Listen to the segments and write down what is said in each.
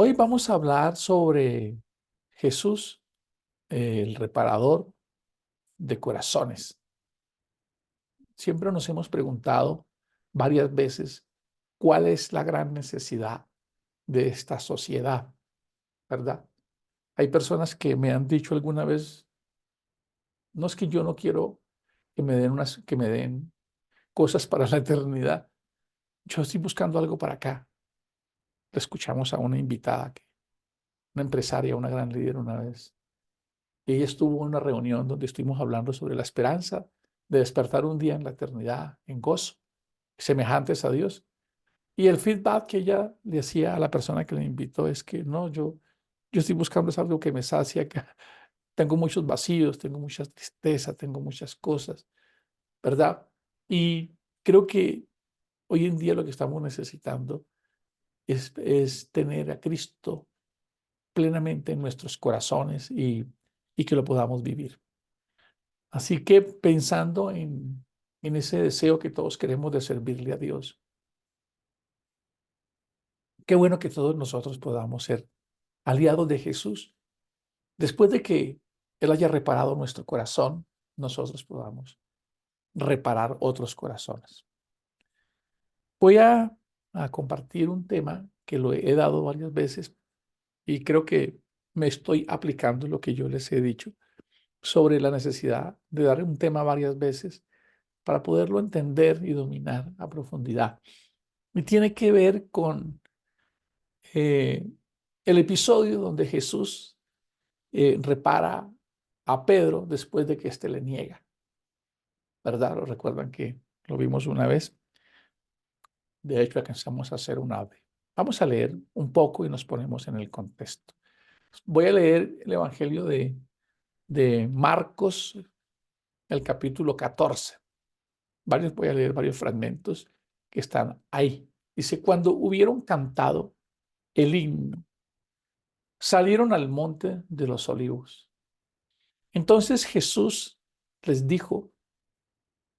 Hoy vamos a hablar sobre Jesús, el reparador de corazones. Siempre nos hemos preguntado varias veces cuál es la gran necesidad de esta sociedad, ¿verdad? Hay personas que me han dicho alguna vez, no es que yo no quiero que me den cosas para la eternidad. Yo estoy buscando algo para acá. Le escuchamos a una invitada, una empresaria, una gran líder una vez. Ella estuvo en una reunión donde estuvimos hablando sobre la esperanza de despertar un día en la eternidad, en gozo, semejantes a Dios. Y el feedback que ella le hacía a la persona que le invitó es que no, yo estoy buscando es algo que me sacia, que tengo muchos vacíos, tengo mucha tristeza, tengo muchas cosas, ¿verdad? Y creo que hoy en día lo que estamos necesitando es tener a Cristo plenamente en nuestros corazones y que lo podamos vivir. Así que pensando en ese deseo que todos queremos de servirle a Dios, qué bueno que todos nosotros podamos ser aliados de Jesús. Después de que Él haya reparado nuestro corazón, nosotros podamos reparar otros corazones. Voy a compartir un tema que lo he dado varias veces y creo que me estoy aplicando lo que yo les he dicho sobre la necesidad de dar un tema varias veces para poderlo entender y dominar a profundidad. Y tiene que ver con eh, el episodio donde Jesús repara a Pedro después de que éste le niega, ¿verdad? Lo recuerdan que lo vimos una vez. De hecho, alcanzamos a hacer un ave. Vamos a leer un poco y nos ponemos en el contexto. Voy a leer el Evangelio de Marcos, el capítulo 14. Voy a leer varios fragmentos que están ahí. Dice, cuando hubieron cantado el himno, salieron al monte de los olivos. Entonces Jesús les dijo,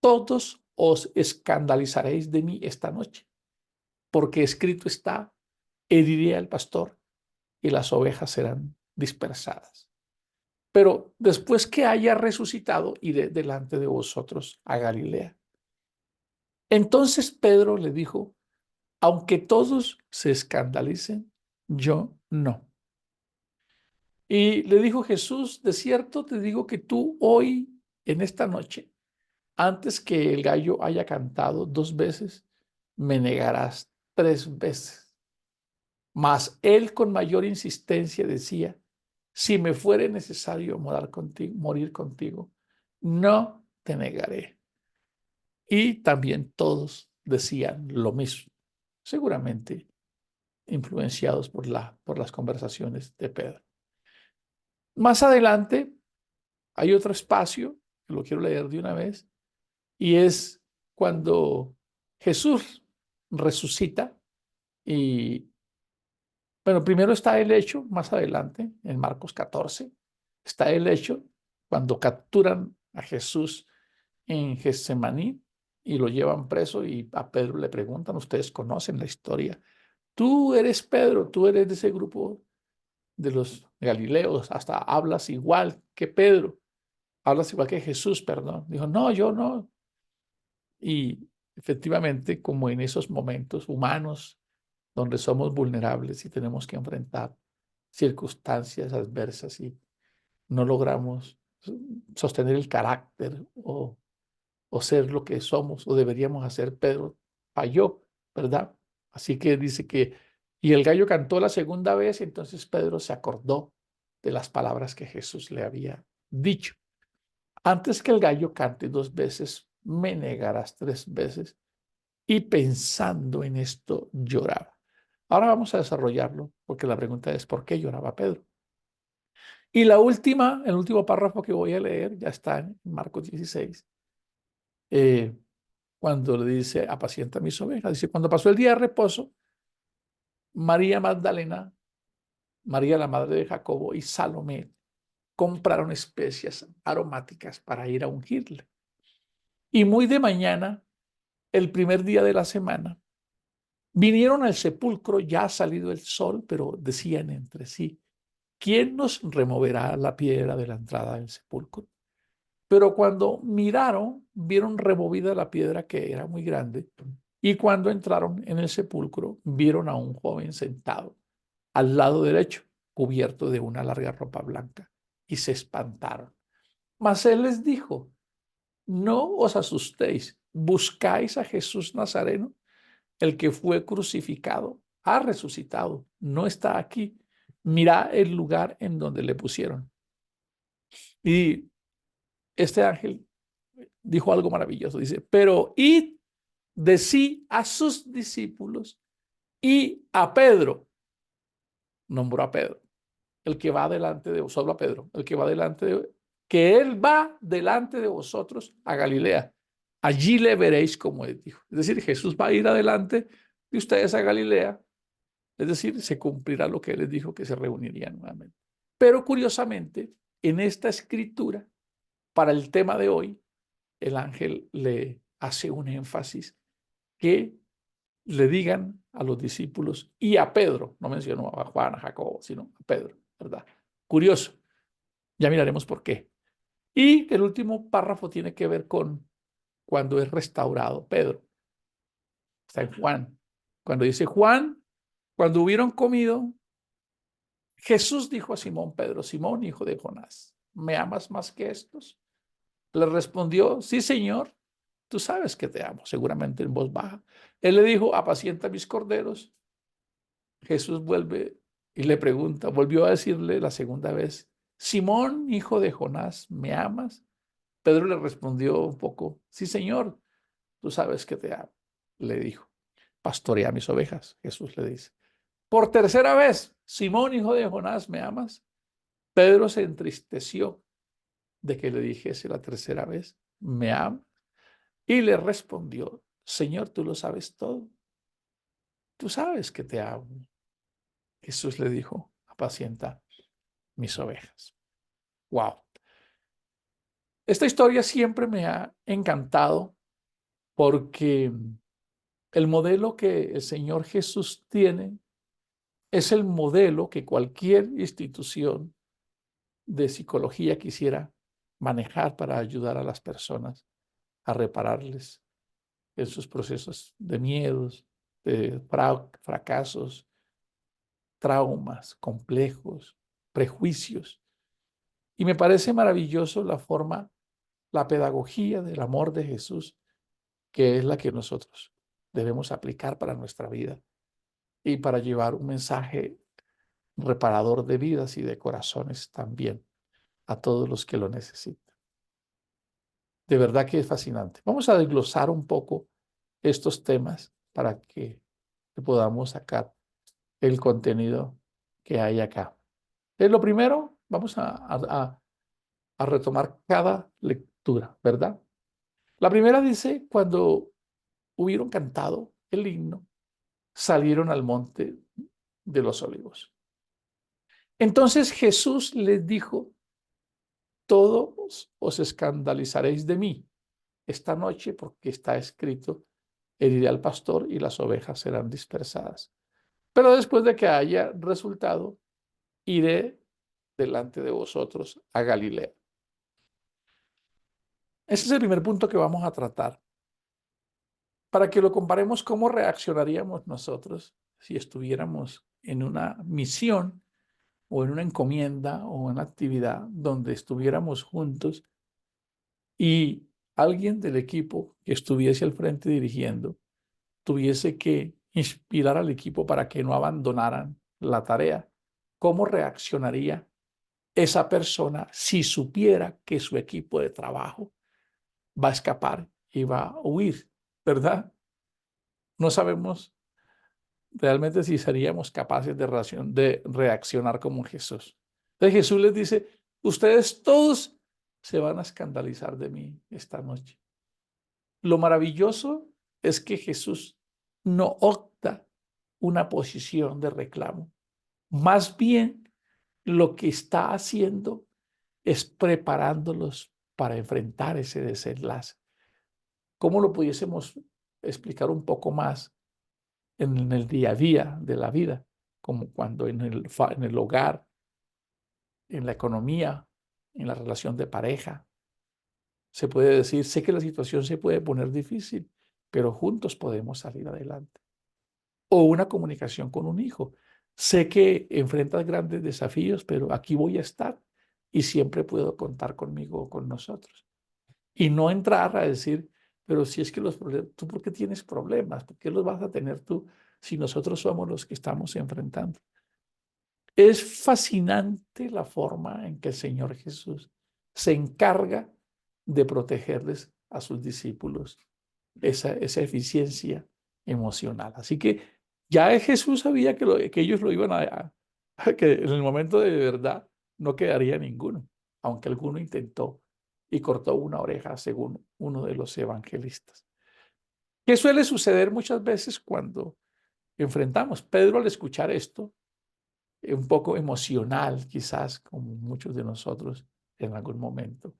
todos os escandalizaréis de mí esta noche, porque escrito está, heriré al pastor y las ovejas serán dispersadas. Pero después que haya resucitado, iré delante de vosotros a Galilea. Entonces Pedro le dijo, aunque todos se escandalicen, yo no. Y le dijo Jesús, de cierto te digo que tú hoy, en esta noche, antes que el gallo haya cantado 2 veces, me negarás 3 veces. Mas él con mayor insistencia decía, si me fuere necesario morir contigo, no te negaré. Y también todos decían lo mismo, seguramente influenciados por las conversaciones de Pedro. Más adelante hay otro espacio, que lo quiero leer de una vez, y es cuando Jesús resucita y, bueno, primero está el hecho, más adelante, en Marcos 14, está el hecho cuando capturan a Jesús en Getsemaní y lo llevan preso y a Pedro le preguntan, ustedes conocen la historia, tú eres Pedro, tú eres de ese grupo de los Galileos, hasta hablas igual que Pedro, hablas igual que Jesús, perdón. Dijo, no, yo no. Y efectivamente, como en esos momentos humanos donde somos vulnerables y tenemos que enfrentar circunstancias adversas y no logramos sostener el carácter o ser lo que somos o deberíamos hacer, Pedro falló, ¿verdad? Así que dice que, y el gallo cantó la segunda vez, y entonces Pedro se acordó de las palabras que Jesús le había dicho. Antes que el gallo cante 2 veces, me negarás 3 veces. Y pensando en esto, lloraba. Ahora vamos a desarrollarlo, porque la pregunta es, ¿por qué lloraba Pedro? Y el último párrafo que voy a leer, ya está en Marcos 16, eh, cuando le dice, apacienta mis ovejas. Dice, cuando pasó el día de reposo, María Magdalena, María la madre de Jacobo y Salomé compraron especias aromáticas para ir a ungirle. Y muy de mañana, el primer día de la semana, Vinieron al sepulcro ya ha salido el sol, pero decían entre sí, ¿quién nos removerá la piedra de la entrada del sepulcro? Pero cuando miraron, vieron removida la piedra que era muy grande, y cuando entraron en el sepulcro, vieron a un joven sentado al lado derecho, cubierto de una larga ropa blanca, y se espantaron. Mas él les dijo, no os asustéis, buscáis a Jesús Nazareno, el que fue crucificado, ha resucitado, no está aquí. Mirad el lugar en donde le pusieron. Y este ángel dijo algo maravilloso, dice, pero id, decí a sus discípulos y a Pedro, nombró a Pedro, el que va delante de vosotros, a Pedro, el que va delante de, que él va delante de vosotros a Galilea. Allí le veréis como él dijo. Es decir, Jesús va a ir adelante de ustedes a Galilea. Es decir, se cumplirá lo que él les dijo, que se reunirían nuevamente. Pero curiosamente, en esta escritura, para el tema de hoy, el ángel le hace un énfasis que le digan a los discípulos y a Pedro, no mencionó a Juan, a Jacobo, sino a Pedro, ¿verdad? Curioso, ya miraremos por qué. Y el último párrafo tiene que ver con cuando es restaurado Pedro. Está en Juan. Cuando dice Juan, cuando hubieron comido, Jesús dijo a Simón Pedro, Simón, hijo de Jonás, ¿me amas más que estos? Le respondió, sí, Señor, tú sabes que te amo, seguramente en voz baja. Él le dijo, apacienta mis corderos. Jesús vuelve y le pregunta, volvió a decirle la segunda vez, Simón, hijo de Jonás, ¿me amas? Pedro le respondió un poco, sí, Señor, tú sabes que te amo. Le dijo, pastorea mis ovejas, Jesús le dice. Por tercera vez, Simón, hijo de Jonás, ¿me amas? Pedro se entristeció de que le dijese la tercera vez, ¿me amas? Y le respondió, Señor, tú lo sabes todo. Tú sabes que te amo. Jesús le dijo, apacienta mis ovejas. Wow. Esta historia siempre me ha encantado porque el modelo que el Señor Jesús tiene es el modelo que cualquier institución de psicología quisiera manejar para ayudar a las personas a repararles en sus procesos de miedos, de fracasos, traumas complejos, prejuicios. Y me parece maravilloso la forma, la pedagogía del amor de Jesús, que es la que nosotros debemos aplicar para nuestra vida y para llevar un mensaje reparador de vidas y de corazones también a todos los que lo necesitan. De verdad que es fascinante. Vamos a desglosar un poco estos temas para que podamos sacar el contenido que hay acá. Lo primero, vamos a retomar cada lectura, ¿verdad? La primera dice, cuando hubieron cantado el himno, salieron al monte de los olivos. Entonces Jesús les dijo, todos os escandalizaréis de mí esta noche porque está escrito, heriré al pastor y las ovejas serán dispersadas. Pero después de que haya resultado, iré delante de vosotros a Galilea. Ese es el primer punto que vamos a tratar, para que lo comparemos cómo reaccionaríamos nosotros si estuviéramos en una misión o en una encomienda o en una actividad donde estuviéramos juntos y alguien del equipo que estuviese al frente dirigiendo tuviese que inspirar al equipo para que no abandonaran la tarea. ¿Cómo reaccionaría esa persona si supiera que su equipo de trabajo va a escapar y va a huir, ¿verdad? No sabemos realmente si seríamos capaces de reaccionar como Jesús. Entonces Jesús les dice, ustedes todos se van a escandalizar de mí esta noche. Lo maravilloso es que Jesús no opta una posición de reclamo. Más bien, lo que está haciendo es preparándolos para enfrentar ese desenlace. ¿Cómo lo pudiésemos explicar un poco más? en el día a día de la vida, como cuando en el hogar, en la economía, en la relación de pareja. Se puede decir, sé que la situación se puede poner difícil, pero juntos podemos salir adelante. O una comunicación con un hijo. Sé que enfrentas grandes desafíos, pero aquí voy a estar y siempre puedo contar conmigo o con nosotros. Y no entrar a decir, pero si es que los problemas, ¿tú por qué tienes problemas? ¿Por qué los vas a tener tú si nosotros somos los que estamos enfrentando? Es fascinante la forma en que el Señor Jesús se encarga de protegerles a sus discípulos esa eficiencia emocional. Así que ya Jesús sabía que ellos lo iban que en el momento de verdad no quedaría ninguno, aunque alguno intentó y cortó una oreja, según uno de los evangelistas. ¿Qué suele suceder muchas veces cuando enfrentamos? Pedro, al escuchar esto, un poco emocional, quizás, como muchos de nosotros en algún momento,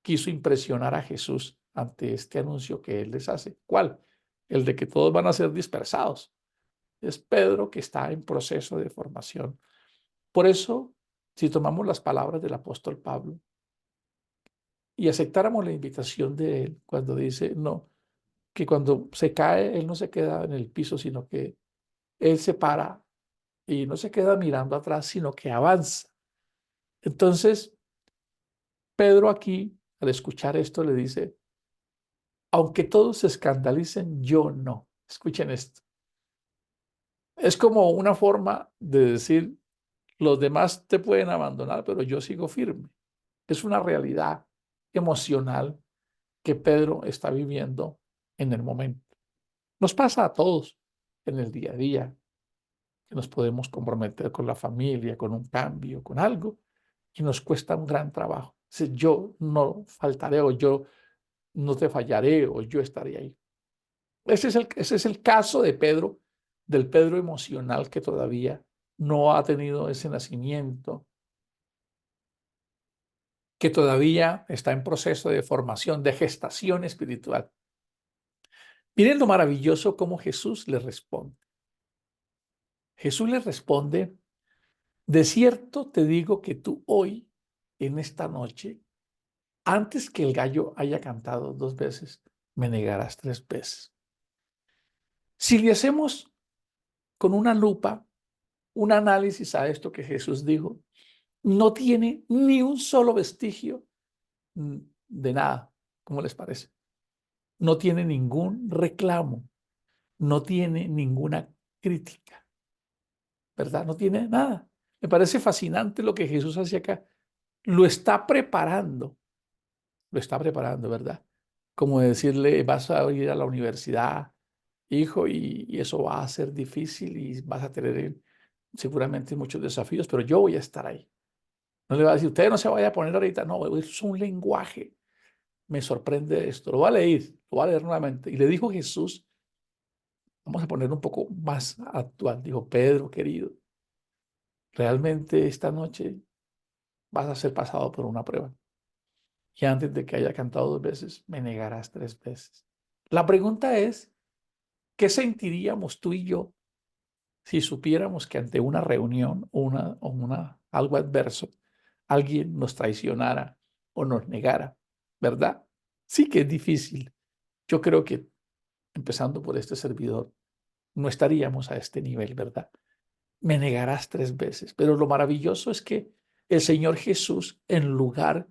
quiso impresionar a Jesús ante este anuncio que él les hace. ¿Cuál? El de que todos van a ser dispersados. Es Pedro que está en proceso de formación. Por eso, si tomamos las palabras del apóstol Pablo y aceptáramos la invitación de él cuando dice, no, que cuando se cae, él no se queda en el piso, sino que él se para y no se queda mirando atrás, sino que avanza. Entonces, Pedro aquí, al escuchar esto, le dice, aunque todos se escandalicen, yo no. Escuchen esto. Es como una forma de decir, los demás te pueden abandonar, pero yo sigo firme. Es una realidad emocional que Pedro está viviendo en el momento. Nos pasa a todos en el día a día, que nos podemos comprometer con la familia, con un cambio, con algo, y nos cuesta un gran trabajo. Dice, yo no faltaré o yo no te fallaré o yo estaré ahí. Ese es el caso de Pedro, del Pedro emocional que todavía no ha tenido ese nacimiento, que todavía está en proceso de formación, de gestación espiritual. Miren lo maravilloso cómo Jesús le responde. Jesús le responde, de cierto te digo que tú hoy, en esta noche, antes que el gallo haya cantado 2 veces, me negarás 3 veces. Si le hacemos con una lupa un análisis a esto que Jesús dijo, no tiene ni un solo vestigio de nada. ¿Cómo les parece? No tiene ningún reclamo, no tiene ninguna crítica, ¿verdad? No tiene nada. Me parece fascinante lo que Jesús hace acá. Lo está preparando, ¿verdad? Como decirle, vas a ir a la universidad, hijo, y eso va a ser difícil y vas a tener seguramente muchos desafíos, pero yo voy a estar ahí. No le va a decir, usted no se vaya a poner ahorita, no, es un lenguaje. Me sorprende esto, lo voy a leer nuevamente. Y le dijo Jesús, vamos a poner un poco más actual, dijo, Pedro, querido, realmente esta noche vas a ser pasado por una prueba. Y antes de que haya cantado 2 veces, me negarás 3 veces. La pregunta es, ¿qué sentiríamos tú y yo si supiéramos que ante una reunión algo adverso, alguien nos traicionara o nos negara, ¿verdad? Sí que es difícil. Yo creo que, empezando por este servidor, no estaríamos a este nivel, ¿verdad? Me negarás 3 veces. Pero lo maravilloso es que el Señor Jesús, en lugar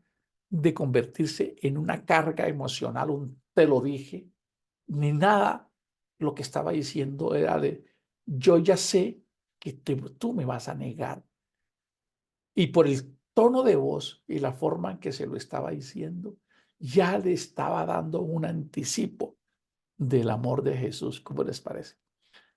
de convertirse en una carga emocional, un te lo dije, ni nada, lo que estaba diciendo era de, yo ya sé que tú me vas a negar. Y por el tono de voz y la forma en que se lo estaba diciendo, ya le estaba dando un anticipo del amor de Jesús. ¿Cómo les parece?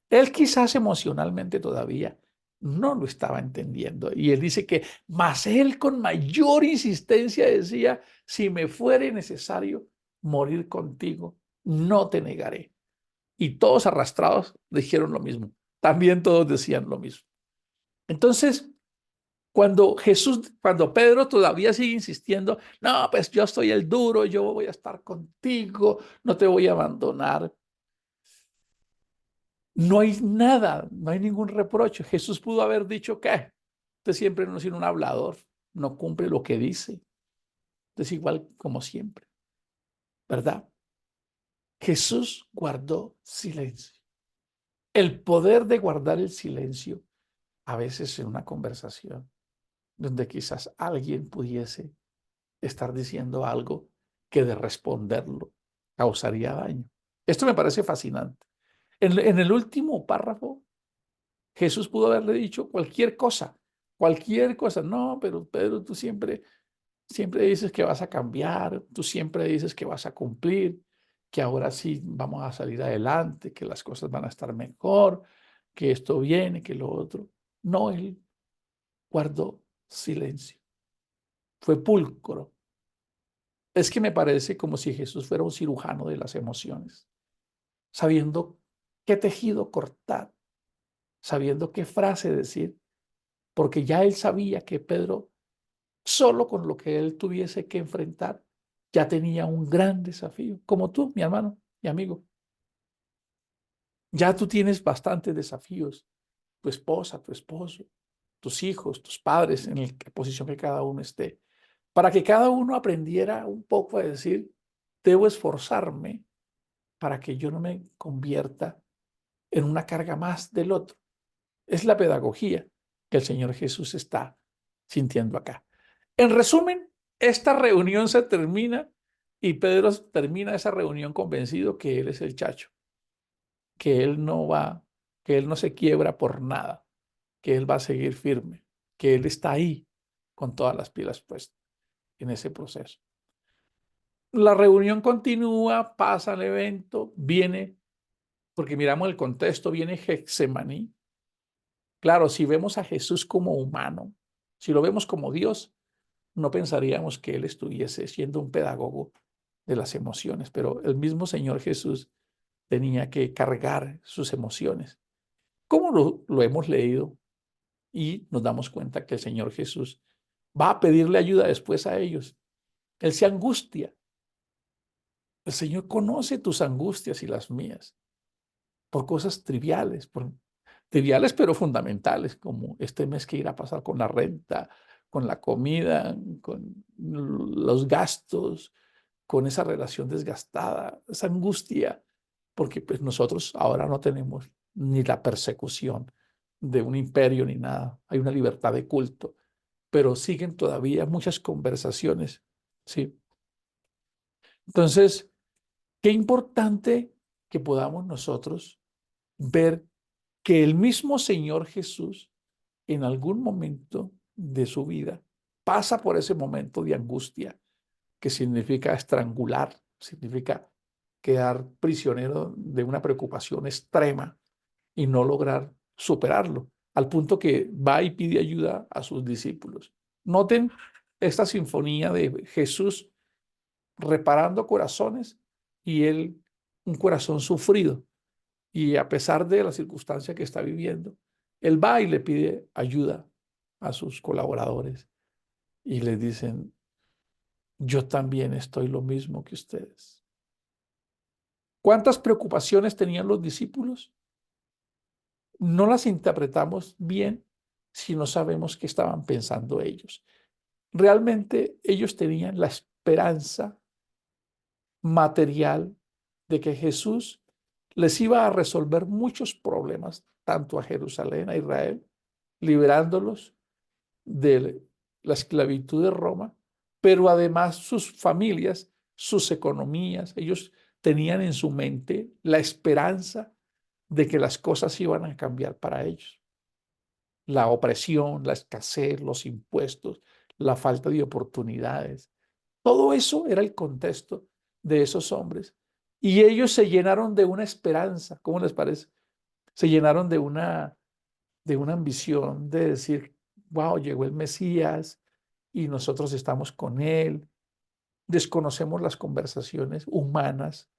Él quizás emocionalmente todavía no lo estaba entendiendo. Y él dice que, mas él con mayor insistencia decía, si me fuere necesario morir contigo, no te negaré. Y todos arrastrados dijeron lo mismo. También todos decían lo mismo. Entonces, cuando Pedro todavía sigue insistiendo, no, pues yo soy el duro, yo voy a estar contigo, no te voy a abandonar. No hay nada, no hay ningún reproche. Jesús pudo haber dicho que usted siempre no es sino un hablador, no cumple lo que dice. Es igual como siempre, ¿verdad? Jesús guardó silencio. El poder de guardar el silencio, a veces en una conversación, donde quizás alguien pudiese estar diciendo algo que de responderlo causaría daño. Esto me parece fascinante. En el último párrafo, Jesús pudo haberle dicho cualquier cosa, cualquier cosa. No, pero Pedro, tú siempre dices que vas a cambiar, tú siempre dices que vas a cumplir, que ahora sí vamos a salir adelante, que las cosas van a estar mejor, que esto viene, que lo otro. No, él guardó silencio, fue pulcro. Es que me parece como si Jesús fuera un cirujano de las emociones, sabiendo qué tejido cortar, sabiendo qué frase decir, porque ya él sabía que Pedro, solo con lo que él tuviese que enfrentar, ya tenía un gran desafío, como tú, mi hermano, mi amigo. Ya tú tienes bastantes desafíos, tu esposa, tu esposo, tus hijos, tus padres, en la posición que cada uno esté, para que cada uno aprendiera un poco a decir, debo esforzarme para que yo no me convierta en una carga más del otro. Es la pedagogía que el Señor Jesús está sintiendo acá. En resumen, esta reunión se termina y Pedro termina esa reunión convencido que él es el chacho, que él no va, que él no se quiebra por nada, que él va a seguir firme, que él está ahí con todas las pilas puestas en ese proceso. La reunión continúa, pasa el evento, viene, porque miramos el contexto, viene Getsemaní. Claro, si vemos a Jesús como humano, si lo vemos como Dios, no pensaríamos que él estuviese siendo un pedagogo de las emociones, pero el mismo Señor Jesús tenía que cargar sus emociones. ¿Cómo lo hemos leído? Y nos damos cuenta que el Señor Jesús va a pedirle ayuda después a ellos. Él se angustia. El Señor conoce tus angustias y las mías por cosas triviales pero fundamentales, como este mes que irá a pasar con la renta, con la comida, con los gastos, con esa relación desgastada, esa angustia, porque pues nosotros ahora no tenemos ni la persecución de un imperio ni nada, hay una libertad de culto, pero siguen todavía muchas conversaciones, ¿sí? Entonces, qué importante que podamos nosotros ver que el mismo Señor Jesús en algún momento de su vida pasa por ese momento de angustia que significa estrangular, significa quedar prisionero de una preocupación extrema y no lograr superarlo, al punto que va y pide ayuda a sus discípulos. Noten esta sinfonía de Jesús reparando corazones y él un corazón sufrido. Y a pesar de la circunstancia que está viviendo, él va y le pide ayuda a sus colaboradores y les dicen, yo también estoy lo mismo que ustedes. ¿Cuántas preocupaciones tenían los discípulos? No las interpretamos bien si no sabemos qué estaban pensando ellos. Realmente ellos tenían la esperanza material de que Jesús les iba a resolver muchos problemas, tanto a Jerusalén, a Israel, liberándolos de la esclavitud de Roma, pero además sus familias, sus economías, ellos tenían en su mente la esperanza de que las cosas iban a cambiar para ellos. La opresión, la escasez, los impuestos, la falta de oportunidades, todo eso era el contexto de esos hombres. Y ellos se llenaron de una esperanza, ¿cómo les parece? Se llenaron de una ambición de decir, wow, llegó el Mesías y nosotros estamos con él. Desconocemos las conversaciones humanas.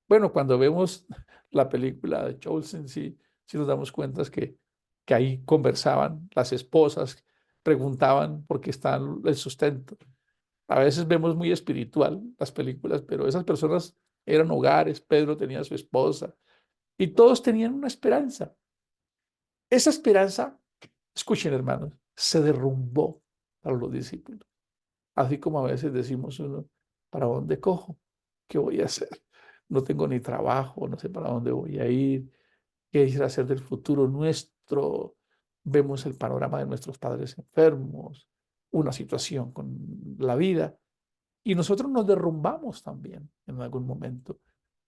Bueno, cuando vemos la película de Chosen, sí nos damos cuenta que ahí conversaban las esposas, preguntaban por qué está el sustento. A veces vemos muy espiritual las películas, pero esas personas eran hogares, Pedro tenía a su esposa Y todos tenían una esperanza. Esa esperanza, escuchen hermanos, se derrumbó para los discípulos. Así como a veces decimos uno, ¿para dónde cojo? ¿Qué voy a hacer? No tengo ni trabajo, no sé para dónde voy a ir, qué ir a hacer del futuro nuestro. Vemos el panorama de nuestros padres enfermos, una situación con la vida, y nosotros nos derrumbamos también en algún momento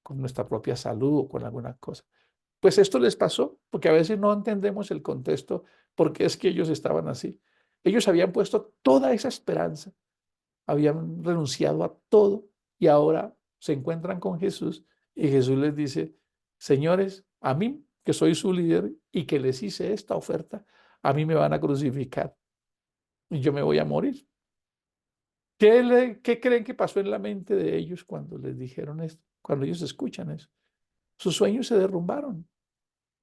con nuestra propia salud o con alguna cosa. Pues esto les pasó porque a veces no entendemos el contexto, porque es que ellos estaban así. Ellos habían puesto toda esa esperanza, habían renunciado a todo y ahora se encuentran con Jesús y Jesús les dice, señores, a mí que soy su líder y que les hice esta oferta, a mí me van a crucificar y yo me voy a morir. ¿Qué creen que pasó en la mente de ellos cuando les dijeron esto? Cuando ellos escuchan eso. Sus sueños se derrumbaron,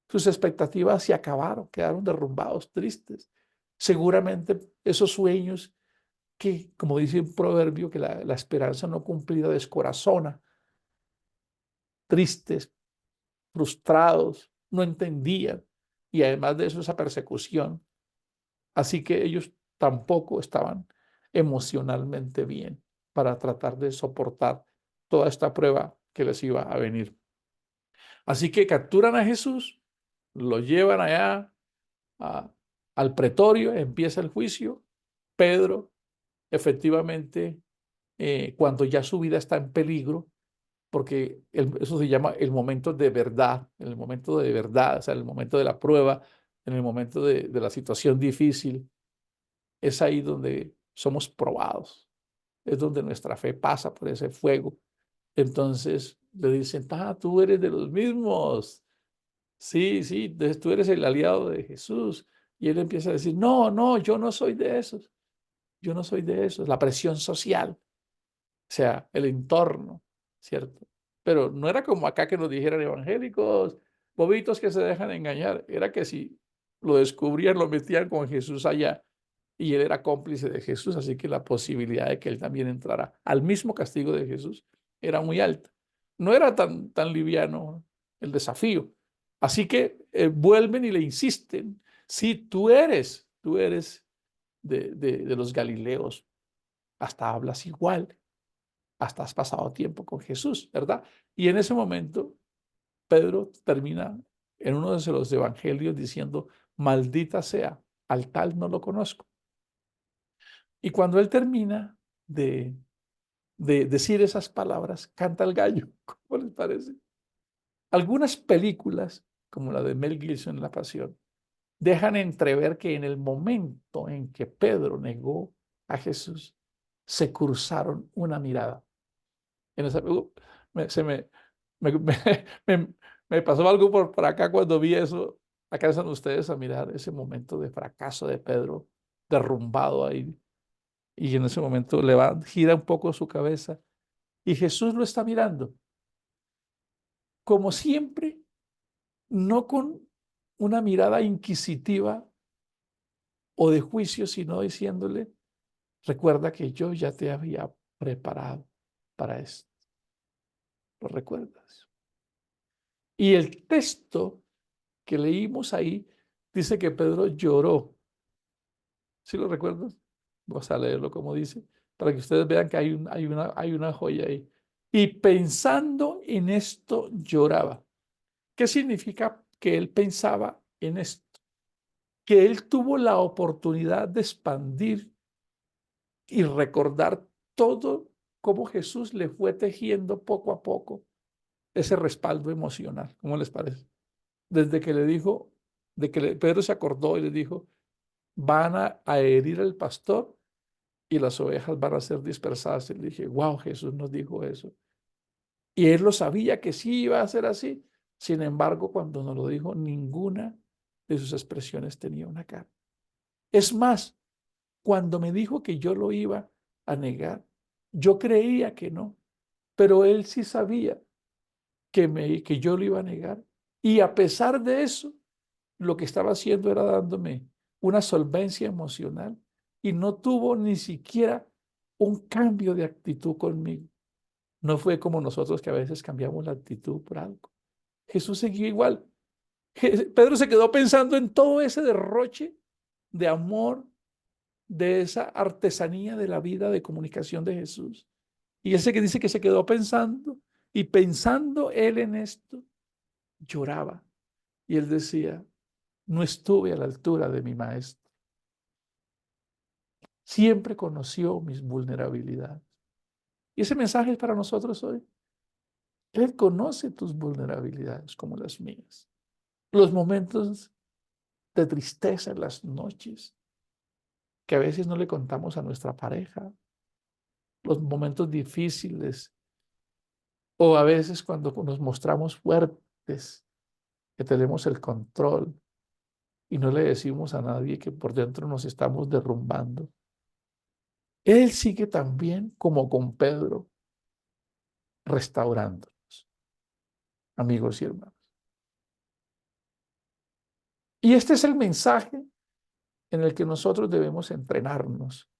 sus expectativas se acabaron, quedaron derrumbados, tristes. Seguramente esos sueños que, como dice un proverbio, que la esperanza no cumplida descorazona, tristes, frustrados, no entendían. Y además de eso, esa persecución. Así que ellos tampoco estaban emocionalmente bien para tratar de soportar toda esta prueba que les iba a venir. Así que capturan a Jesús, lo llevan allá a- al pretorio, empieza el juicio. Pedro, efectivamente, cuando ya su vida está en peligro, porque eso se llama el momento de verdad, en el momento de verdad, o sea, en el momento de la prueba, en el momento de la situación difícil, es ahí donde somos probados, es donde nuestra fe pasa por ese fuego. Entonces le dicen, tú eres de los mismos. Sí, sí, tú eres el aliado de Jesús. Y él empieza a decir, no, no, yo no soy de esos. Yo no soy de esos. La presión social, o sea, el entorno, ¿cierto? Pero no era como acá que nos dijeran evangélicos, bobitos que se dejan engañar. Era que si lo descubrían, lo metían con Jesús allá y él era cómplice de Jesús, así que la posibilidad de que él también entrara al mismo castigo de Jesús era muy alta. No era tan liviano el desafío. Así que vuelven y le insisten, si tú eres de los Galileos, hasta hablas igual, hasta has pasado tiempo con Jesús, ¿verdad? Y en ese momento, Pedro termina en uno de los evangelios diciendo, maldita sea, al tal no lo conozco. Y cuando él termina de decir esas palabras, canta el gallo. ¿Cómo les parece? Algunas películas, como la de Mel Gibson en La Pasión, dejan entrever que en el momento en que Pedro negó a Jesús, se cruzaron una mirada. En esa, se me, me, me- me pasó algo por acá cuando vi eso. Alcanzan ustedes a mirar ese momento de fracaso de Pedro, derrumbado ahí. Y en ese momento gira un poco su cabeza y Jesús lo está mirando, como siempre, no con una mirada inquisitiva o de juicio, sino diciéndole, recuerda que yo ya te había preparado para esto. ¿Lo recuerdas? Y el texto que leímos ahí dice que Pedro lloró. ¿Sí lo recuerdas? Vamos a leerlo como dice, para que ustedes vean que hay una joya ahí. Y pensando en esto lloraba. ¿Qué significa que él pensaba en esto? Que él tuvo la oportunidad de expandir y recordar todo cómo Jesús le fue tejiendo poco a poco ese respaldo emocional. ¿Cómo les parece? Desde que le dijo, Pedro se acordó y le dijo, van a herir al pastor y las ovejas van a ser dispersadas. Y le dije, wow, Jesús nos dijo eso. Y él lo sabía que sí iba a ser así. Sin embargo, cuando nos lo dijo, ninguna de sus expresiones tenía una cara. Es más, cuando me dijo que yo lo iba a negar, yo creía que no, pero él sí sabía que yo lo iba a negar. Y a pesar de eso, lo que estaba haciendo era dándome una solvencia emocional y no tuvo ni siquiera un cambio de actitud conmigo. No fue como nosotros que a veces cambiamos la actitud por algo. Jesús seguía igual. Pedro se quedó pensando en todo ese derroche de amor, de esa artesanía de la vida de comunicación de Jesús. Y ese que dice que se quedó pensando, y pensando él en esto, lloraba. Y él decía, no estuve a la altura de mi maestro. Siempre conoció mis vulnerabilidades. Y ese mensaje es para nosotros hoy. Él conoce tus vulnerabilidades como las mías. Los momentos de tristeza en las noches que a veces no le contamos a nuestra pareja. Los momentos difíciles o a veces cuando nos mostramos fuertes, que tenemos el control y no le decimos a nadie que por dentro nos estamos derrumbando. Él sigue también como con Pedro, restaurándonos, amigos y hermanos. Y este es el mensaje en el que nosotros debemos entrenarnos,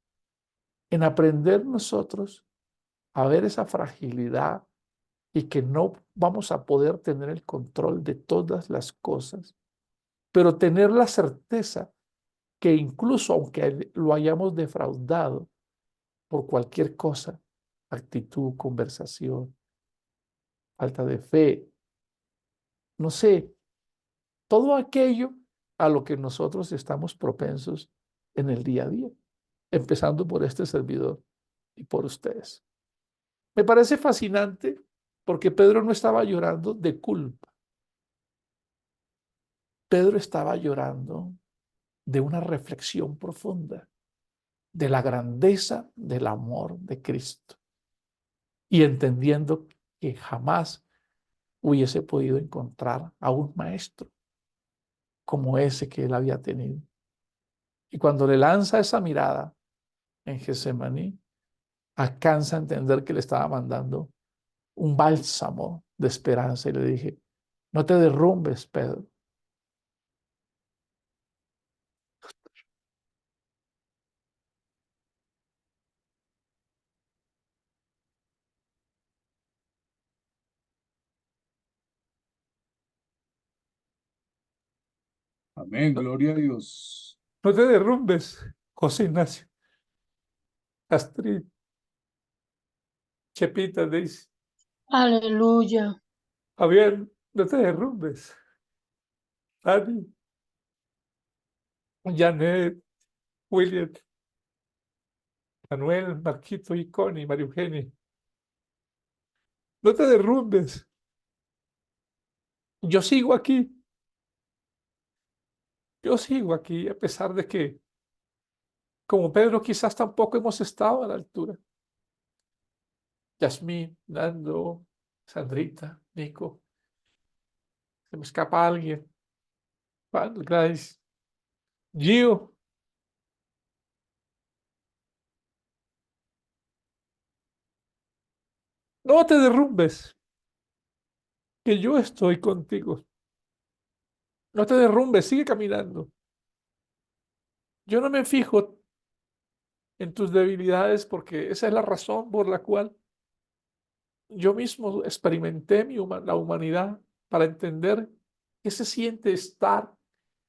en aprender nosotros a ver esa fragilidad y que no vamos a poder tener el control de todas las cosas, pero tener la certeza que incluso aunque lo hayamos defraudado por cualquier cosa, actitud, conversación, falta de fe, no sé, todo aquello a lo que nosotros estamos propensos en el día a día, empezando por este servidor y por ustedes. Me parece fascinante porque Pedro no estaba llorando de culpa. Pedro estaba llorando de una reflexión profunda de la grandeza del amor de Cristo y entendiendo que jamás hubiese podido encontrar a un maestro como ese que él había tenido. Y cuando le lanza esa mirada en Getsemaní, alcanza a entender que le estaba mandando un bálsamo de esperanza y le dije, no te derrumbes, Pedro. Amén, No, gloria a Dios. no te derrumbes, José Ignacio. Astrid, Chepita, dice, Aleluya. Javier, no te derrumbes. Dani, Janet, William, Manuel, Marquito y Connie, María Eugenia. No te derrumbes. Yo sigo aquí. Yo sigo aquí a pesar de que, como Pedro, quizás tampoco hemos estado a la altura. Yasmín, Nando, Sandrita, Nico. Se me escapa alguien. Juan, Grace, Gio. No te derrumbes, que yo estoy contigo. No te derrumbes, sigue caminando. Yo no me fijo en tus debilidades porque esa es la razón por la cual yo mismo experimenté la humanidad para entender qué se siente estar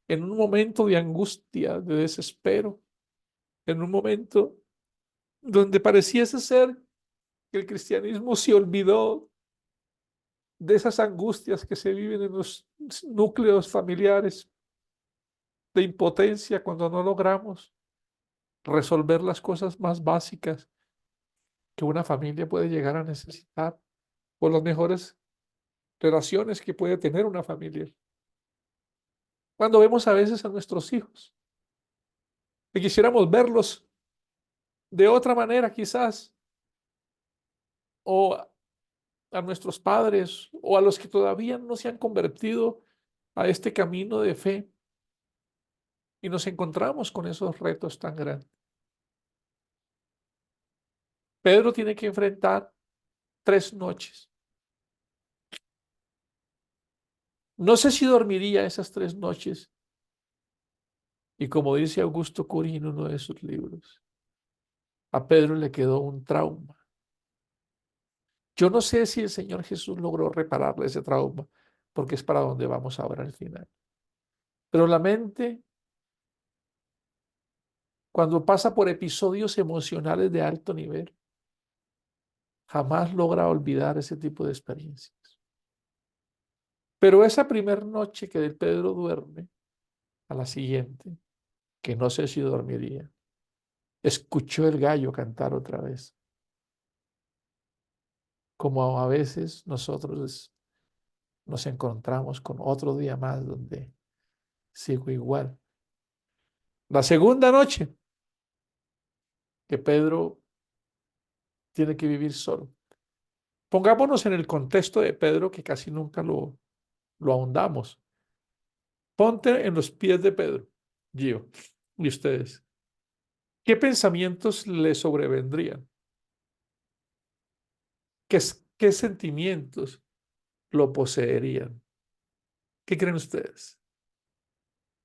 en un momento de angustia, de desespero, en un momento donde pareciese ser que el cristianismo se olvidó de esas angustias que se viven en los núcleos familiares, de impotencia cuando no logramos resolver las cosas más básicas que una familia puede llegar a necesitar, o las mejores relaciones que puede tener una familia. Cuando vemos a veces a nuestros hijos, que quisiéramos verlos de otra manera quizás, o a nuestros padres, o a los que todavía no se han convertido a este camino de fe, y nos encontramos con esos retos tan grandes. Pedro tiene que enfrentar 3 noches. No sé si dormiría esas 3 noches. Y como dice Augusto Cury en uno de sus libros, a Pedro le quedó un trauma. Yo no sé si el Señor Jesús logró repararle ese trauma, porque es para donde vamos ahora al final. Pero la mente, cuando pasa por episodios emocionales de alto nivel, jamás logra olvidar ese tipo de experiencias. Pero esa primera noche que Pedro duerme, a la siguiente, que no sé si dormiría, escuchó el gallo cantar otra vez, como a veces nosotros nos encontramos con otro día más donde sigo igual. La segunda noche que Pedro tiene que vivir solo. Pongámonos en el contexto de Pedro, que casi nunca lo ahondamos. Ponte en los pies de Pedro, Gio, y ustedes. ¿Qué pensamientos le sobrevendrían? ¿Qué sentimientos lo poseerían? ¿Qué creen ustedes?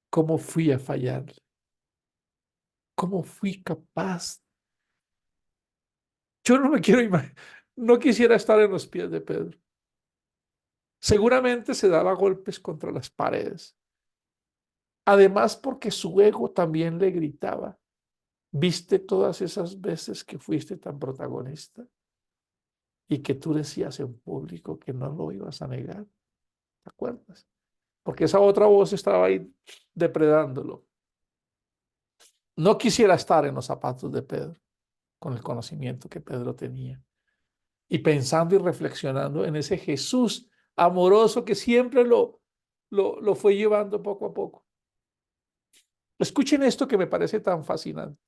¿Cómo fui a fallar? ¿Cómo fui capaz? Yo no me quiero imaginar, no quisiera estar en los pies de Pedro. Seguramente se daba golpes contra las paredes. Además, porque su ego también le gritaba, ¿viste todas esas veces que fuiste tan protagonista y que tú decías en público que no lo ibas a negar? ¿Te acuerdas? Porque esa otra voz estaba ahí depredándolo. No quisiera estar en los zapatos de Pedro, con el conocimiento que Pedro tenía, y pensando y reflexionando en ese Jesús amoroso que siempre lo fue llevando poco a poco. Escuchen esto que me parece tan fascinante.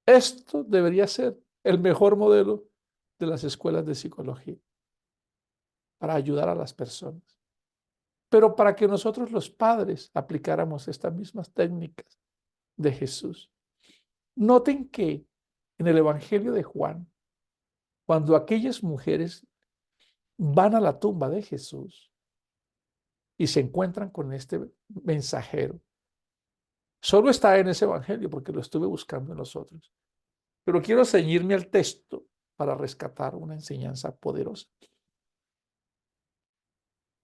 Esto debería ser el mejor modelo de las escuelas de psicología para ayudar a las personas. Pero para que nosotros los padres aplicáramos estas mismas técnicas de Jesús. Noten que en el Evangelio de Juan, cuando aquellas mujeres van a la tumba de Jesús y se encuentran con este mensajero, solo está en ese Evangelio porque lo estuve buscando en los otros. Pero quiero ceñirme al texto para rescatar una enseñanza poderosa.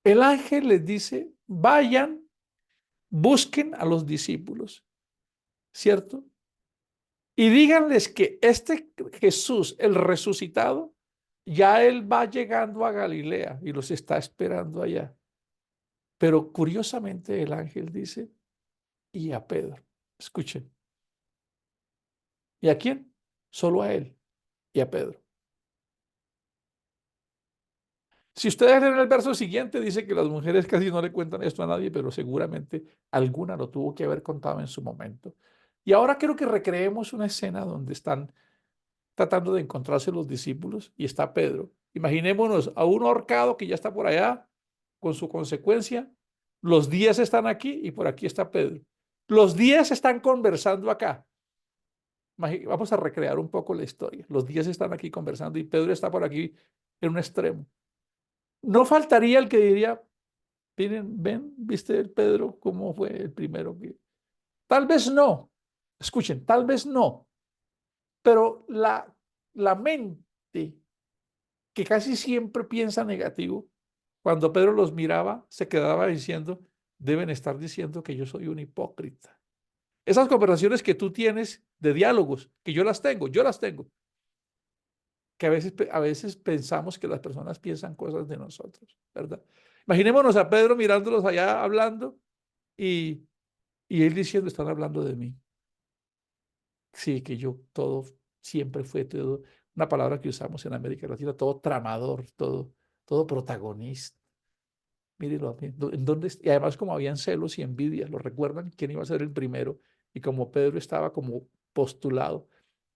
El ángel les dice, vayan, busquen a los discípulos, ¿cierto? Y díganles que este Jesús, el resucitado, ya él va llegando a Galilea y los está esperando allá. Pero curiosamente el ángel dice, y a Pedro, escuchen, ¿y a quién? Solo a él y a Pedro. Si ustedes leen el verso siguiente, dice que las mujeres casi no le cuentan esto a nadie, pero seguramente alguna lo tuvo que haber contado en su momento. Y ahora quiero que recreemos una escena donde están tratando de encontrarse los discípulos y está Pedro. Imaginémonos a un ahorcado que ya está por allá con su consecuencia. Los 10 están aquí y por aquí está Pedro. Los 10 están conversando acá. Vamos a recrear un poco la historia. Los 10 están aquí conversando y Pedro está por aquí en un extremo. No faltaría el que diría, miren, ven, ¿viste el Pedro cómo fue el primero que... Tal vez no, escuchen, tal vez no, pero la mente que casi siempre piensa negativo, cuando Pedro los miraba, se quedaba diciendo, deben estar diciendo que yo soy un hipócrita. Esas conversaciones que tú tienes de diálogos, que yo las tengo, que a veces pensamos que las personas piensan cosas de nosotros, ¿verdad? Imaginémonos a Pedro mirándolos allá hablando y, y él diciendo, están hablando de mí. Sí, que yo todo, siempre fue todo, una palabra que usamos en América Latina, todo tramador, todo protagonista. Mírenlo, en dónde, y además como habían celos y envidias, ¿lo recuerdan? ¿Quién iba a ser el primero? Y como Pedro estaba como postulado,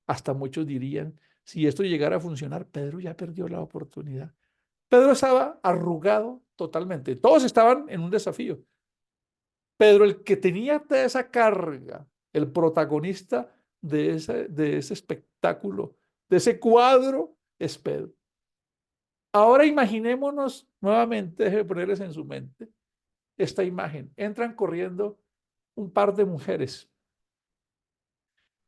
hasta muchos dirían, si esto llegara a funcionar, Pedro ya perdió la oportunidad. Pedro estaba arrugado totalmente. Todos estaban en un desafío. Pedro, el que tenía toda esa carga, el protagonista de ese espectáculo, de ese cuadro, es Pedro. Ahora imaginémonos nuevamente, déjenme ponerles en su mente esta imagen. Entran corriendo un par de mujeres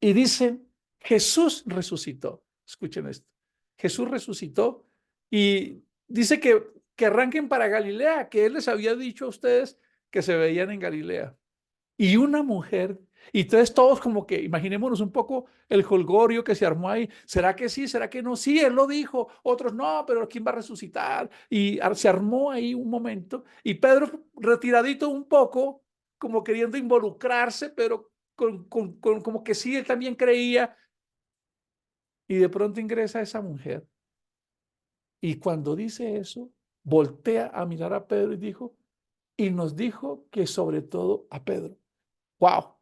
y dicen, Jesús resucitó. Escuchen esto. Jesús resucitó y dice que que arranquen para Galilea, que él les había dicho a ustedes que se veían en Galilea. Y una mujer, y entonces todos como que, imaginémonos un poco el jolgorio que se armó ahí, ¿será que sí? ¿Será que no? Sí, él lo dijo, otros no, pero ¿quién va a resucitar? Y se armó ahí un momento, y Pedro retiradito un poco, como queriendo involucrarse, pero como que sí, él también creía, y de pronto ingresa esa mujer, y cuando dice eso, voltea a mirar a Pedro y dijo, y nos dijo que sobre todo a Pedro. ¡Wow!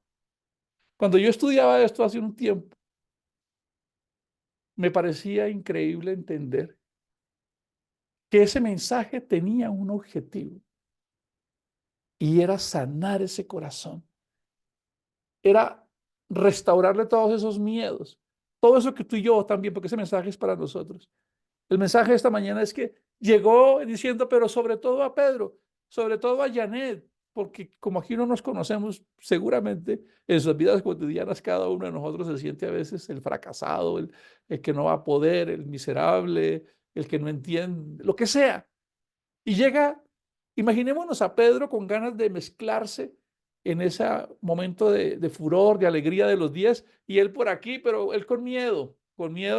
Cuando yo estudiaba esto hace un tiempo, me parecía increíble entender que ese mensaje tenía un objetivo y era sanar ese corazón, era restaurarle todos esos miedos, todo eso que tú y yo también, porque ese mensaje es para nosotros. El mensaje de esta mañana es que llegó diciendo, pero sobre todo a Pedro, sobre todo a Janet, porque como aquí no nos conocemos, seguramente en sus vidas cotidianas cada uno de nosotros se siente a veces el fracasado, el que no va a poder, el miserable, el que no entiende, lo que sea. Y llega, imaginémonos a Pedro con ganas de mezclarse en ese momento de furor, de alegría de los 10, y él por aquí, pero él con miedo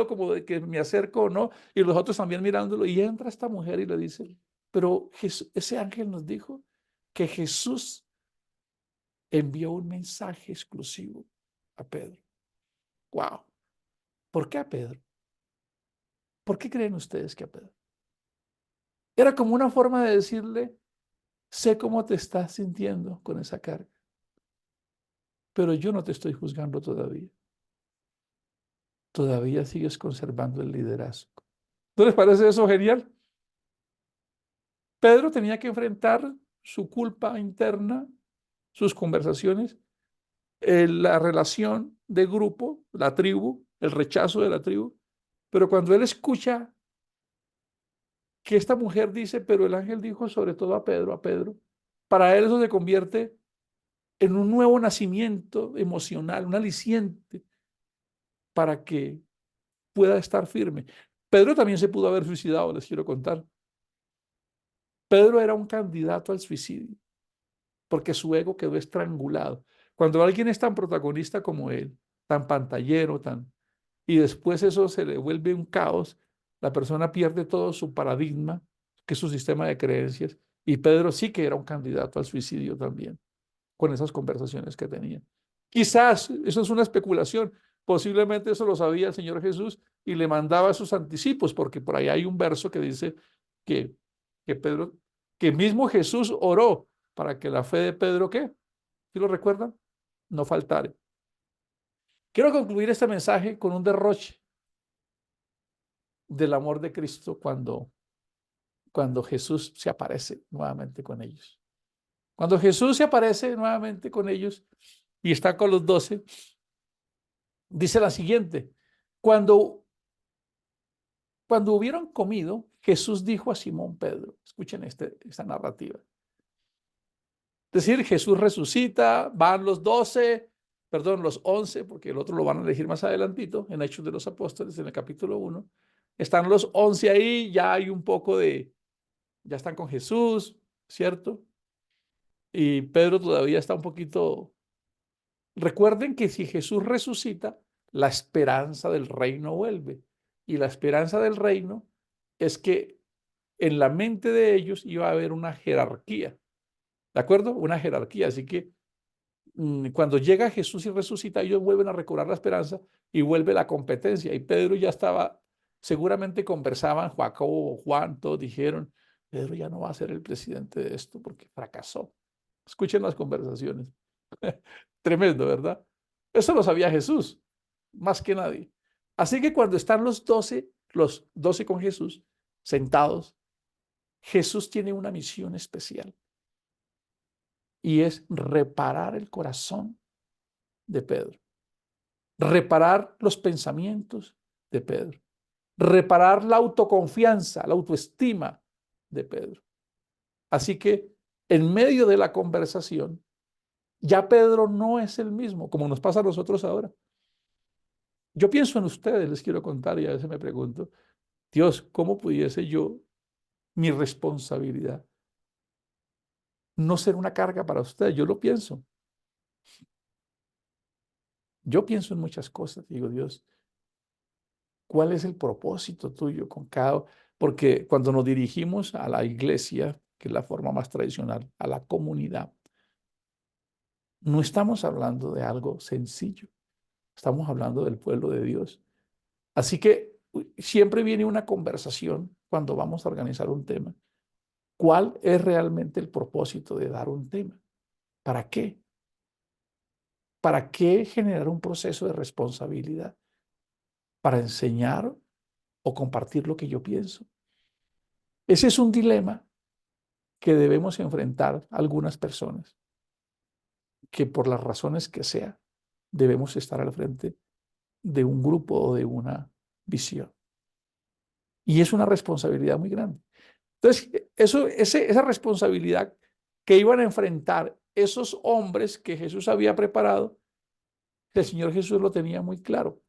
como de que me acerco o no, y los otros también mirándolo, y entra esta mujer y le dice, pero ese ángel nos dijo que Jesús envió un mensaje exclusivo a Pedro. ¡Wow! ¿Por qué a Pedro? ¿Por qué creen ustedes que a Pedro? Era como una forma de decirle, sé cómo te estás sintiendo con esa carga, pero yo no te estoy juzgando todavía. Todavía sigues conservando el liderazgo. ¿No les parece eso genial? Pedro tenía que enfrentar su culpa interna, sus conversaciones, la relación de grupo, la tribu, el rechazo de la tribu. Pero cuando él escucha que esta mujer dice, pero el ángel dijo sobre todo a Pedro, para él eso se convierte en un nuevo nacimiento emocional, un aliciente para que pueda estar firme. Pedro también se pudo haber suicidado, les quiero contar. Pedro era un candidato al suicidio porque su ego quedó estrangulado. Cuando alguien es tan protagonista como él, tan pantallero, y después eso se le vuelve un caos, la persona pierde todo su paradigma, que es su sistema de creencias, y Pedro sí que era un candidato al suicidio también, con esas conversaciones que tenía. Quizás, eso es una especulación, posiblemente eso lo sabía el Señor Jesús y le mandaba sus anticipos, porque por ahí hay un verso que dice que, que Pedro, que mismo Jesús oró para que la fe de Pedro, ¿qué? ¿Sí lo recuerdan? No faltare. Quiero concluir este mensaje con un derroche del amor de Cristo cuando Jesús se aparece nuevamente con ellos. Cuando Jesús se aparece nuevamente con ellos y está con los 12, dice la siguiente, cuando, cuando hubieron comido, Jesús dijo a Simón Pedro, escuchen esta narrativa, es decir, Jesús resucita, van los 12, perdón, los 11, porque el otro lo van a elegir más adelantito, en Hechos de los Apóstoles, en el capítulo 1, están los 11 ahí, ya hay un poco ya están con Jesús, ¿cierto? Y Pedro todavía está un poquito. Recuerden que si Jesús resucita, la esperanza del reino vuelve. Y la esperanza del reino es que en la mente de ellos iba a haber una jerarquía, ¿de acuerdo? Una jerarquía. Así que cuando llega Jesús y resucita, ellos vuelven a recobrar la esperanza y vuelve la competencia. Y Pedro ya estaba, seguramente conversaban, Jacobo, Juan, todos dijeron, Pedro ya no va a ser el presidente de esto porque fracasó. Escuchen las conversaciones. Tremendo, ¿verdad? Eso lo sabía Jesús, más que nadie. Así que cuando están los 12 con Jesús, sentados, Jesús tiene una misión especial y es reparar el corazón de Pedro, reparar los pensamientos de Pedro, reparar la autoconfianza, la autoestima de Pedro. Así que en medio de la conversación, ya Pedro no es el mismo, como nos pasa a nosotros ahora. Yo pienso en ustedes, les quiero contar y a veces me pregunto, Dios, ¿cómo pudiese yo mi responsabilidad no ser una carga para usted. Yo lo pienso. Yo pienso en muchas cosas. Digo, Dios, ¿cuál es el propósito tuyo con cada? Porque cuando nos dirigimos a la iglesia, que es la forma más tradicional, a la comunidad, no estamos hablando de algo sencillo. Estamos hablando del pueblo de Dios. Así que siempre viene una conversación cuando vamos a organizar un tema. ¿Cuál es realmente el propósito de dar un tema? ¿Para qué? ¿Para qué generar un proceso de responsabilidad? ¿Para enseñar o compartir lo que yo pienso? Ese es un dilema que debemos enfrentar algunas personas, que por las razones que sea, debemos estar al frente de un grupo o de una visión. Y es una responsabilidad muy grande. Entonces, esa responsabilidad que iban a enfrentar esos hombres que Jesús había preparado, el Señor Jesús lo tenía muy claro.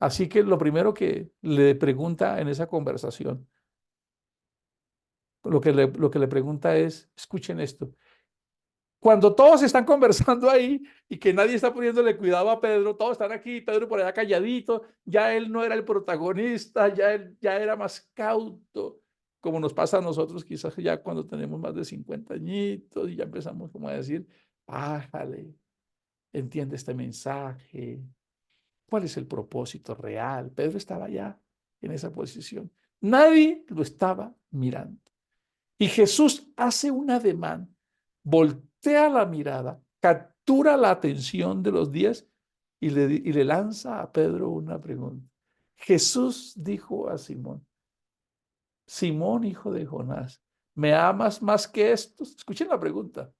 Así que lo primero que le pregunta en esa conversación, lo que le pregunta es, escuchen esto, cuando todos están conversando ahí y que nadie está poniéndole cuidado a Pedro, todos están aquí, Pedro por allá calladito, ya él no era el protagonista, ya él ya era más cauto, como nos pasa a nosotros quizás ya cuando tenemos más de 50 añitos y ya empezamos como a decir, bájale, entiende este mensaje, ¿cuál es el propósito real? Pedro estaba ya en esa posición. Nadie lo estaba mirando. Y Jesús hace un ademán, voltea la mirada, captura la atención de los 10 y le lanza a Pedro una pregunta. Jesús dijo a Simón, Simón, hijo de Jonás, ¿me amas más que estos? Escuchen la pregunta.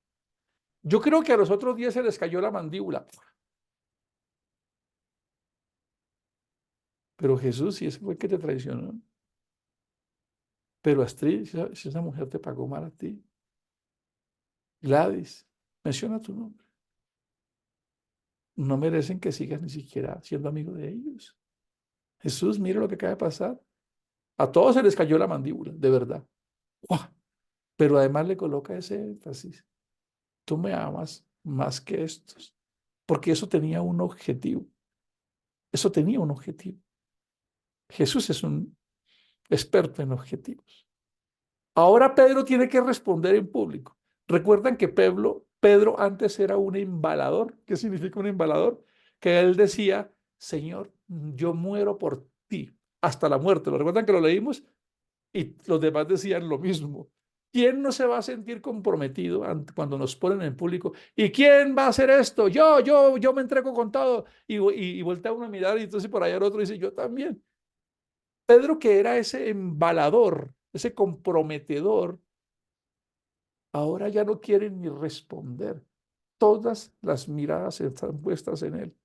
Yo creo que a los otros 10 se les cayó la mandíbula. Pero Jesús, si ese fue el que te traicionó. Pero Astrid, si esa mujer te pagó mal a ti. Gladys, menciona tu nombre. No merecen que sigas ni siquiera siendo amigo de ellos. Jesús, mire lo que acaba de pasar. A todos se les cayó la mandíbula, de verdad. ¡Uah! Pero además le coloca ese énfasis. Tú me amas más que estos. Porque eso tenía un objetivo. Eso tenía un objetivo. Jesús es un experto en objetivos. Ahora Pedro tiene que responder en público. Recuerdan que Pedro antes era un embalador. ¿Qué significa un embalador? Que él decía, Señor, yo muero por ti hasta la muerte. ¿Lo recuerdan que lo leímos? Y los demás decían lo mismo. ¿Quién no se va a sentir comprometido cuando nos ponen en público? ¿Y quién va a hacer esto? Yo me entrego con todo. Y voltea uno a mirar y entonces por allá el otro dice, yo también. Pedro, que era ese embalador, ese comprometedor, ahora ya no quiere ni responder. Todas las miradas están puestas en él.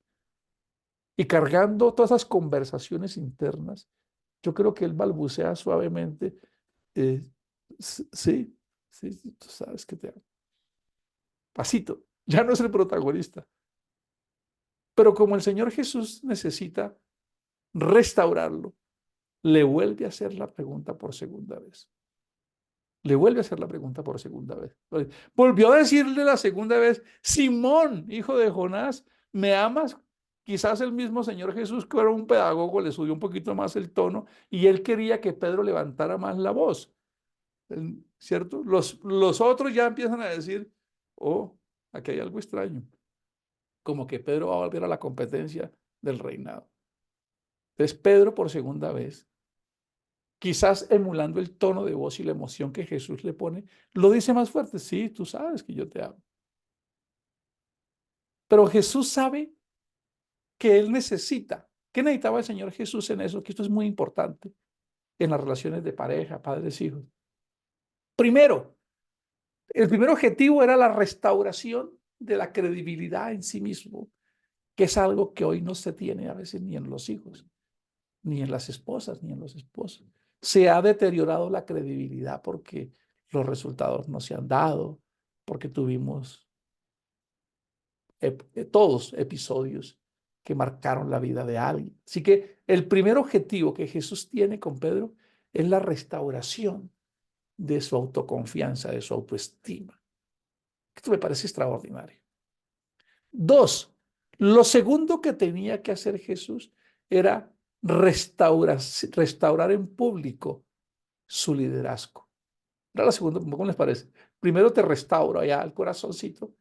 Y cargando todas esas conversaciones internas, yo creo que él balbucea suavemente, eh, sí, sí, tú sabes que te amo. Pasito, ya no es el protagonista. Pero como el Señor Jesús necesita restaurarlo, le vuelve a hacer la pregunta por segunda vez. Le vuelve a hacer la pregunta por segunda vez. Volvió a decirle la segunda vez, Simón, hijo de Jonás, ¿me amas? Quizás el mismo Señor Jesús, que era un pedagogo, le subió un poquito más el tono y él quería que Pedro levantara más la voz, ¿cierto? Los otros ya empiezan a decir, oh, aquí hay algo extraño, como que Pedro va a volver a la competencia del reinado. Entonces Pedro por segunda vez, quizás emulando el tono de voz y la emoción que Jesús le pone, lo dice más fuerte, sí, tú sabes que yo te amo. Pero Jesús sabe que él necesita. ¿Qué necesitaba el Señor Jesús en eso? Que esto es muy importante en las relaciones de pareja, padres, hijos. Primero, el primer objetivo era la restauración de la credibilidad en sí mismo, que es algo que hoy no se tiene a veces ni en los hijos, ni en las esposas, ni en los esposos. Se ha deteriorado la credibilidad porque los resultados no se han dado, porque tuvimos todos episodios que marcaron la vida de alguien. Así que el primer objetivo que Jesús tiene con Pedro es la restauración. de su autoconfianza, de su autoestima. Esto me parece extraordinario. Dos, lo segundo que tenía que hacer Jesús era restaurar en público su liderazgo. Era la segunda, ¿cómo les parece? Primero te restauro allá el corazoncito.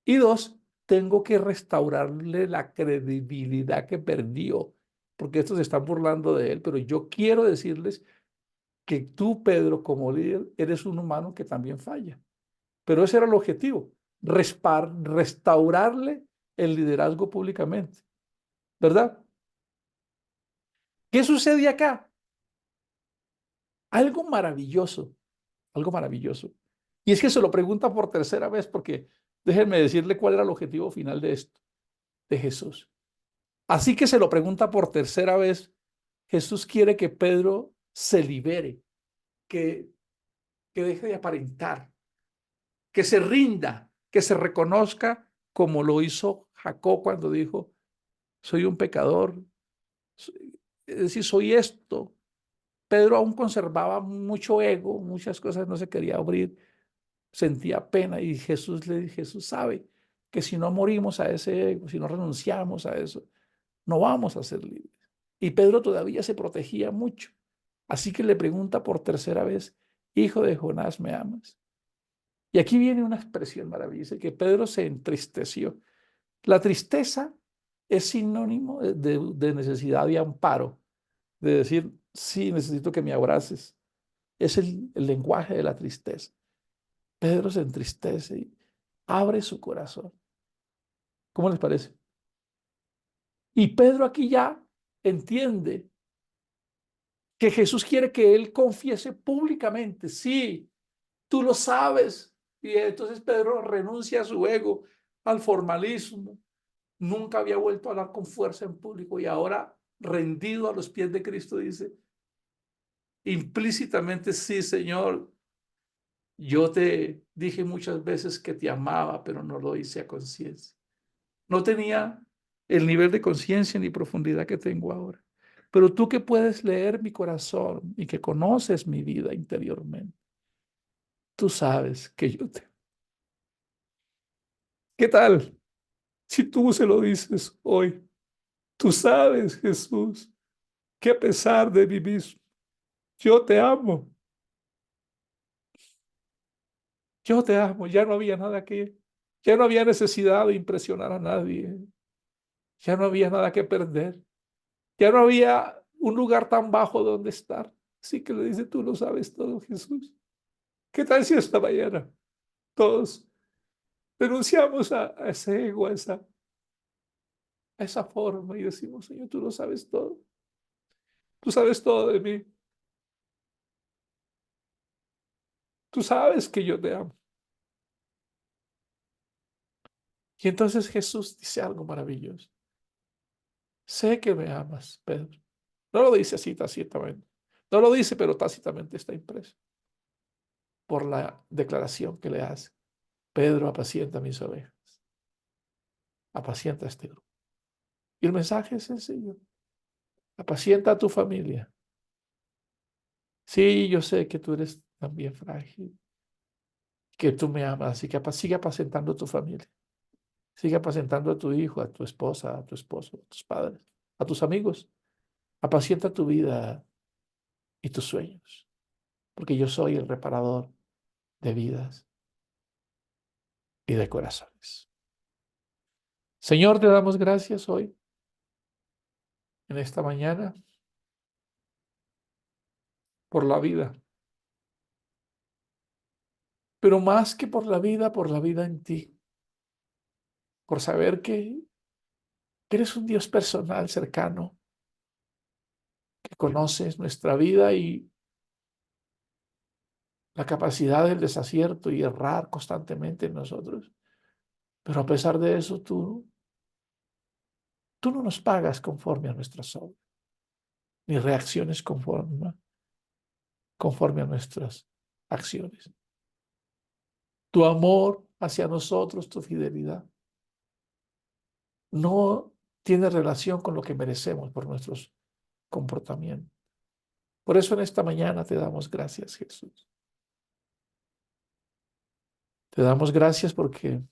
Y dos, tengo que restaurarle la credibilidad que perdió, porque estos se están burlando de él, pero yo quiero decirles que tú, Pedro, como líder, eres un humano que también falla. Pero ese era el objetivo, restaurarle el liderazgo públicamente, ¿verdad? ¿Qué sucede acá? Algo maravilloso, algo maravilloso. Y es que se lo pregunta por tercera vez, porque déjenme decirle cuál era el objetivo final de esto, de Jesús. Así que se lo pregunta por tercera vez. Jesús quiere que Pedro se libere, que, que deje de aparentar, que se rinda, que se reconozca como lo hizo Jacob cuando dijo, soy un pecador, es decir, soy esto. Pedro aún conservaba mucho ego, muchas cosas no se quería abrir, sentía pena y Jesús sabe que si no morimos a ese ego, si no renunciamos a eso, no vamos a ser libres. Y Pedro todavía se protegía mucho. Así que le pregunta por tercera vez, hijo de Jonás, ¿me amas? Y aquí viene una expresión maravillosa, que Pedro se entristeció. La tristeza es sinónimo de necesidad y amparo, de decir, sí, necesito que me abraces. Es el lenguaje de la tristeza. Pedro se entristece y abre su corazón. ¿Cómo les parece? Y Pedro aquí ya entiende que Jesús quiere que él confiese públicamente, sí, tú lo sabes. Y entonces Pedro renuncia a su ego, al formalismo. Nunca había vuelto a hablar con fuerza en público y ahora, rendido a los pies de Cristo, dice implícitamente, sí, Señor, yo te dije muchas veces que te amaba, pero no lo hice a conciencia. No tenía el nivel de conciencia ni profundidad que tengo ahora. Pero tú que puedes leer mi corazón y que conoces mi vida interiormente, tú sabes que yo te... ¿Qué tal si tú se lo dices hoy? Tú sabes, Jesús, que a pesar de mí mismo, yo te amo. Yo te amo. Ya no había nada ya no había necesidad de impresionar a nadie. Ya no había nada que perder. Ya no había un lugar tan bajo donde estar. Así que le dice, tú lo sabes todo, Jesús. ¿Qué tal si esta mañana todos renunciamos a ese ego, a esa forma y decimos, Señor, tú lo sabes todo. Tú sabes todo de mí. Tú sabes que yo te amo. Y entonces Jesús dice algo maravilloso. Sé que me amas, Pedro. No lo dice así tácitamente. No lo dice, pero tácitamente está impreso por la declaración que le hace. Pedro, apacienta mis ovejas. Apacienta este grupo. Y el mensaje es sencillo. Apacienta a tu familia. Sí, yo sé que tú eres también frágil, que tú me amas, así que sigue apacentando a tu familia. Sigue apacentando a tu hijo, a tu esposa, a tu esposo, a tus padres, a tus amigos. Apacienta tu vida y tus sueños, porque yo soy el reparador de vidas y de corazones. Señor, te damos gracias hoy, en esta mañana, por la vida, pero más que por la vida en ti, por saber que eres un Dios personal, cercano, que conoces nuestra vida y la capacidad del desacierto y errar constantemente en nosotros. Pero a pesar de eso, tú no nos pagas conforme a nuestras obras, ni reacciones conforme a nuestras acciones. Tu amor hacia nosotros, tu fidelidad, no tiene relación con lo que merecemos por nuestros comportamientos. Por eso en esta mañana te damos gracias, Jesús. Te damos gracias porque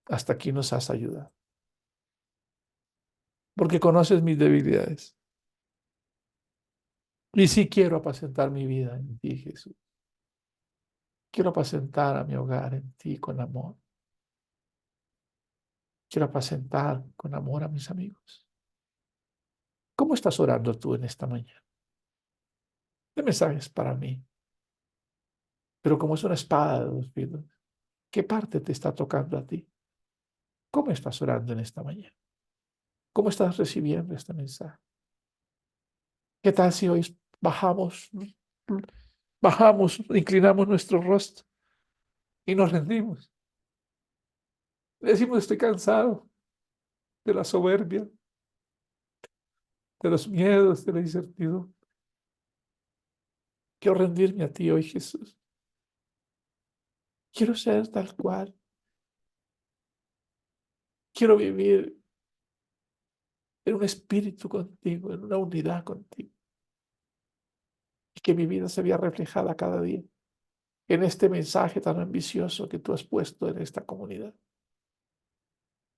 hasta aquí nos has ayudado, porque conoces mis debilidades. Y sí quiero apacentar mi vida en ti, Jesús. Quiero apacentar a mi hogar en ti con amor. Quiero apacentar con amor a mis amigos. ¿Cómo estás orando tú en esta mañana? ¿Qué mensajes para mí? Pero como es una espada de dos filos, ¿qué parte te está tocando a ti? ¿Cómo estás orando en esta mañana? ¿Cómo estás recibiendo este mensaje? ¿Qué tal si hoy bajamos, inclinamos nuestro rostro y nos rendimos? Le decimos, estoy cansado de la soberbia, de los miedos, de la incertidumbre. Quiero rendirme a ti hoy, Jesús. Quiero ser tal cual. Quiero vivir en un espíritu contigo, en una unidad contigo. Y que mi vida se vea reflejada cada día en este mensaje tan ambicioso que tú has puesto en esta comunidad.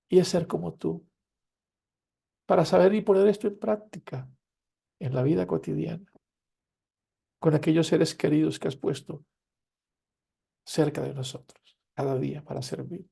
Y es ser como tú, para saber y poner esto en práctica en la vida cotidiana, con aquellos seres queridos que has puesto cerca de nosotros cada día para servir.